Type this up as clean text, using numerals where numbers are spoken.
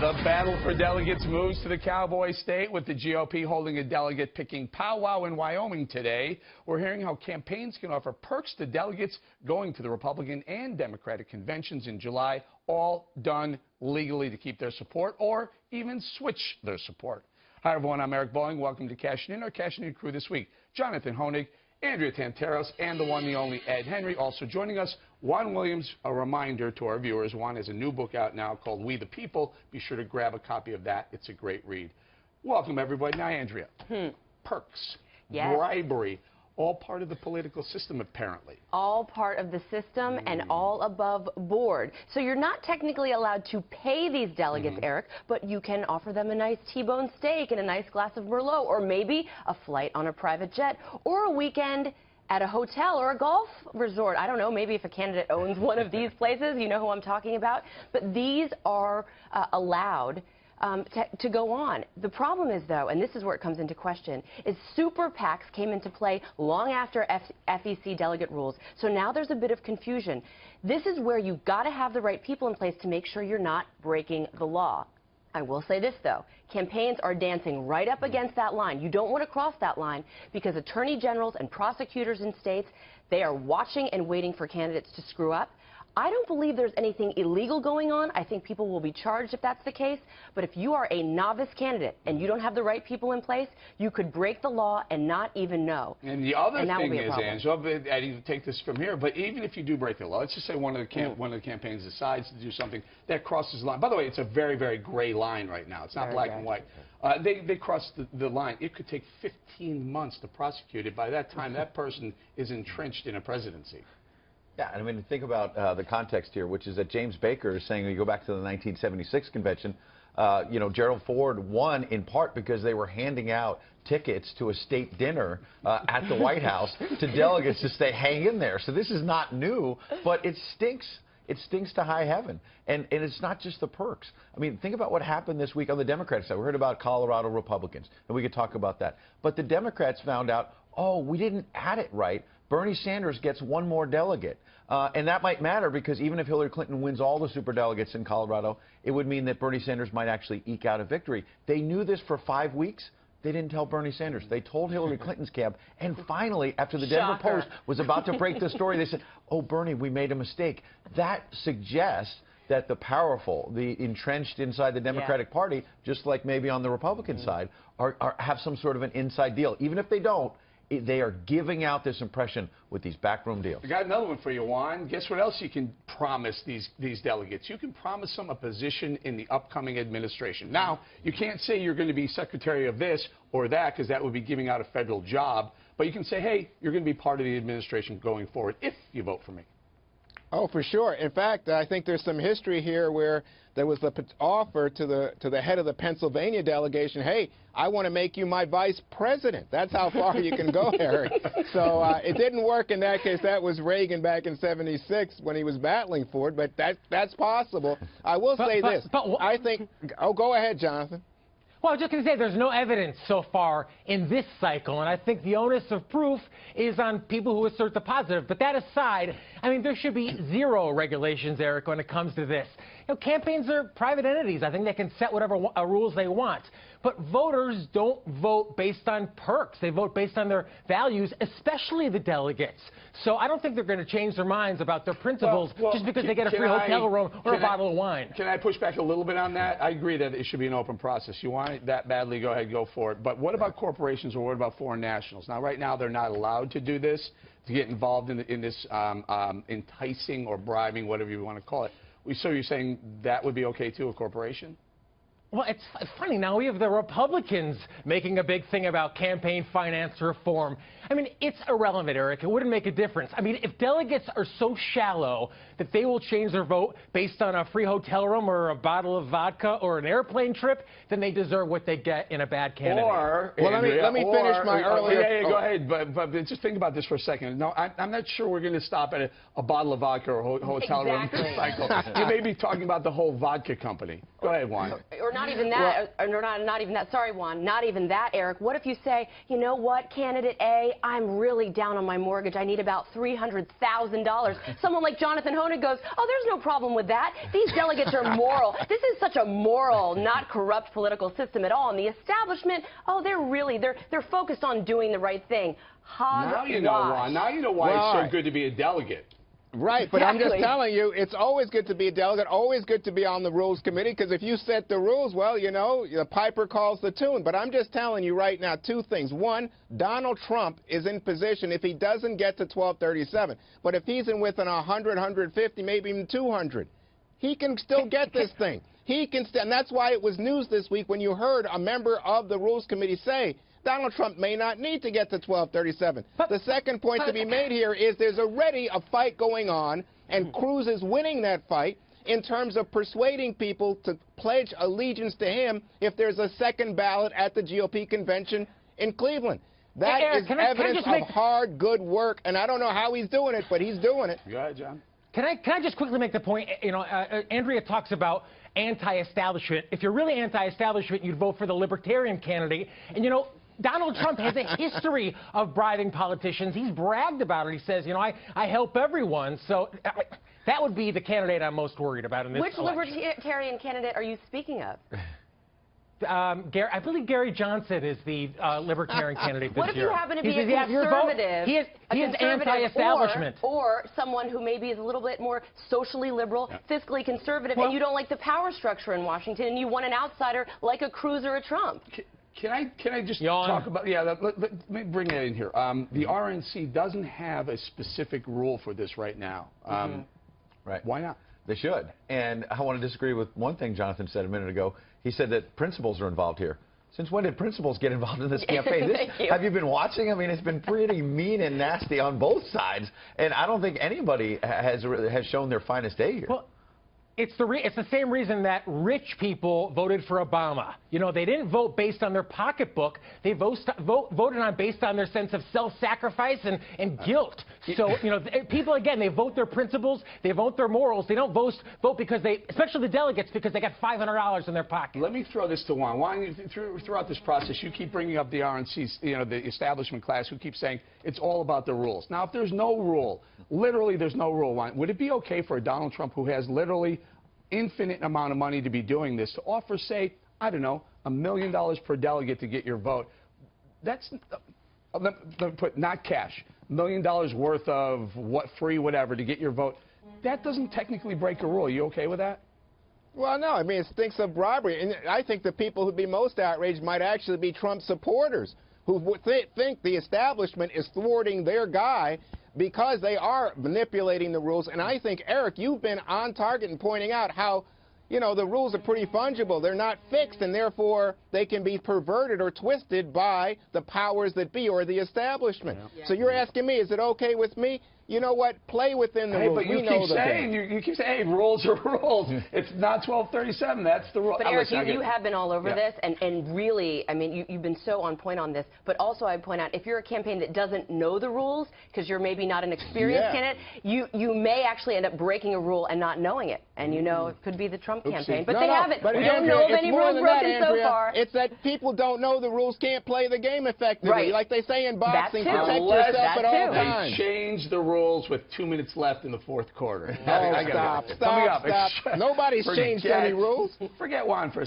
The battle for delegates moves to the Cowboy State, with the GOP holding a delegate-picking powwow in Wyoming today. We're hearing how campaigns can offer perks to delegates going to the Republican and Democratic conventions in July, all done legally to keep their support or even switch their support. Hi, everyone. I'm Eric Bolling. Welcome to Cashing In, our Cashing In crew this week. Jonathan Honig, Andrea Tanteros, and the one, the only Ed Henry. Also joining us, Juan Williams. A reminder to our viewers, Juan has a new book out now called We the People. Be sure to grab a copy of that. It's a great read. Welcome, everybody. Now, Andrea, perks, yes, bribery, all part of the political system, apparently. All part of the system and all above board. So you're not technically allowed to pay these delegates, Eric, but you can offer them a nice T-bone steak and a nice glass of Merlot, or maybe a flight on a private jet, or a weekend at a hotel or a golf resort. I don't know, maybe if a candidate owns one of these places, you know who I'm talking about. But these are allowed to go on. The problem is, though, and this is where it comes into question, is super PACs came into play long after FEC delegate rules. So now there's a bit of confusion. This is where you've got to have the right people in place to make sure you're not breaking the law. I will say this, though. Campaigns are dancing right up against that line. You don't want to cross that line because attorney generals and prosecutors in states, they are watching and waiting for candidates to screw up. I don't believe there's anything illegal going on. I think people will be charged if that's the case. But if you are a novice candidate and you don't have the right people in place, you could break the law and not even know. And the other thing is, Angela, I didn't take this from here, but even if you do break the law, let's just say one of the campaigns decides to do something that crosses the line. By the way, it's a very, very gray line right now. It's not black and white. They cross the line. It could take 15 months to prosecute it. By that time, that person is entrenched in a presidency. Yeah, I mean, think about the context here, which is that James Baker is saying, when you go back to the 1976 convention, Gerald Ford won in part because they were handing out tickets to a state dinner at the White House to delegates to stay hang in there. So this is not new, but it stinks. It stinks to high heaven. And it's not just the perks. I mean, think about what happened this week on the Democratic side. We heard about Colorado Republicans, and we could talk about that. But the Democrats found out, oh, we didn't add it right. Bernie Sanders gets one more delegate. And that might matter because even if Hillary Clinton wins all the superdelegates in Colorado, it would mean that Bernie Sanders might actually eke out a victory. They knew this for 5 weeks. They didn't tell Bernie Sanders. They told Hillary Clinton's camp. And finally, after the Denver Post was about to break the story, they said, oh, Bernie, we made a mistake. That suggests that the powerful, the entrenched inside the Democratic Party, just like maybe on the Republican side, have some sort of an inside deal. Even if they don't, they are giving out this impression with these backroom deals. I got another one for you, Juan. Guess what else you can promise these delegates? You can promise them a position in the upcoming administration. Now, you can't say you're going to be secretary of this or that, because that would be giving out a federal job. But you can say, hey, you're going to be part of the administration going forward if you vote for me. Oh, for sure. In fact, I think there's some history here where there was the offer to the head of the Pennsylvania delegation, hey, I want to make you my vice president. That's how far you can go, Eric. So it didn't work in that case. That was Reagan back in '76 when he was battling for it, but that's possible. I will say this. I think, oh, go ahead, Jonathan. Well, I was just going to say there's no evidence so far in this cycle, and I think the onus of proof is on people who assert the positive. But that aside, I mean, there should be zero regulations, Eric, when it comes to this. You know, campaigns are private entities. I think they can set whatever rules they want. But voters don't vote based on perks. They vote based on their values, especially the delegates. So I don't think they're going to change their minds about their principles just because they get a free hotel room or a bottle of wine. Can I push back a little bit on that? I agree that it should be an open process. You want it that badly, go ahead, go for it. But what about corporations, or what about foreign nationals? Now, right now, they're not allowed to do this, to get involved in this enticing or bribing, whatever you want to call it. So you're saying that would be okay, too, a corporation? Well, it's funny. Now we have the Republicans making a big thing about campaign finance reform. I mean, it's irrelevant, Eric. It wouldn't make a difference. I mean, if delegates are so shallow that they will change their vote based on a free hotel room or a bottle of vodka or an airplane trip, then they deserve what they get in a bad candidate. Or, well, let me finish my earlier... Yeah, go ahead. But just think about this for a second. No, I'm not sure we're going to stop at a bottle of vodka or a hotel room cycle. You may be talking about the whole vodka company. Go ahead, Juan. Or not even that, not even that. Sorry, Juan, not even that, Eric. What if you say, you know what, candidate A, I'm really down on my mortgage. I need about $300,000. Someone like Jonathan Honig goes, oh, there's no problem with that. These delegates are moral. This is such a moral, not corrupt political system at all. And the establishment, oh, they're focused on doing the right thing. Now you know why. Now you know why it's so good to be a delegate. Right, but I'm just telling you, it's always good to be a delegate, always good to be on the Rules Committee, because if you set the rules, well, you know, the piper calls the tune. But I'm just telling you right now two things. One, Donald Trump is in position if he doesn't get to 1237. But if he's in within 100, 150, maybe even 200, he can still get this thing. He can and that's why it was news this week when you heard a member of the Rules Committee say Donald Trump may not need to get to 1237. The second point to be made here is there's already a fight going on, and Cruz is winning that fight in terms of persuading people to pledge allegiance to him if there's a second ballot at the GOP convention in Cleveland. That is evidence of hard, good work, and I don't know how he's doing it, but he's doing it. Go ahead, John. Can I just quickly make the point? You know, Andrea talks about anti-establishment. If you're really anti-establishment, you'd vote for the Libertarian candidate. And, you know, Donald Trump has a history of bribing politicians. He's bragged about it. He says, you know, I help everyone. So that would be the candidate I'm most worried about in this election. Which Libertarian candidate are you speaking of? I believe Gary Johnson is the Libertarian candidate this year. What if you happen to be a conservative? He is anti-establishment. Or someone who maybe is a little bit more socially liberal, fiscally conservative, and you don't like the power structure in Washington, and you want an outsider like a Cruz or a Trump? Can I just talk about, let me bring it in here. The RNC doesn't have a specific rule for this right now. Right. Why not? They should. And I want to disagree with one thing Jonathan said a minute ago. He said that principals are involved here. Since when did principals get involved in this campaign? Have you been watching? I mean, it's been pretty mean and nasty on both sides. And I don't think anybody has shown their finest day here. Well, it's the same reason that rich people voted for Obama. You know, they didn't vote based on their pocketbook. They voted based on their sense of self-sacrifice and guilt. So, you know, people, again, they vote their principles, they vote their morals. They don't vote because especially the delegates, because they got $500 in their pocket. Let me throw this to Juan. Juan, throughout this process, you keep bringing up the RNC's, you know, the establishment class who keeps saying it's all about the rules. Now, if there's no rule, literally there's no rule, Juan, would it be okay for Donald Trump, who has literally infinite amount of money to be doing this, to offer, say, I don't know, $1 million per delegate to get your vote? That's, let me put, not cash, $1 million worth of free whatever to get your vote. That doesn't technically break a rule. Are you okay with that? Well, no, I mean, it stinks of bribery. And I think the people who'd be most outraged might actually be Trump supporters who think the establishment is thwarting their guy because they are manipulating the rules. And I think, Eric, you've been on target in pointing out how, you know, the rules are pretty fungible. They're not fixed, and therefore they can be perverted or twisted by the powers that be or the establishment. Yeah. So you're asking me, is it okay with me? You know what? Play within the rules. But you keep saying, hey, rules are rules. It's not 1237. That's the rule. But Eric, you have been all over this, and really, I mean, you've been so on point on this. But also, I'd point out, if you're a campaign that doesn't know the rules, because you're maybe not an experienced candidate, you may actually end up breaking a rule and not knowing it. And you know, it could be the Trump campaign. But they haven't. We don't know of any rules broken so far. It's that people don't know the rules, can't play the game effectively. Right. Like they say in boxing, protect yourself at all times. They change the rules with 2 minutes left in the fourth quarter. Oh, stop. Nobody's changed any rules. Forget Juan for a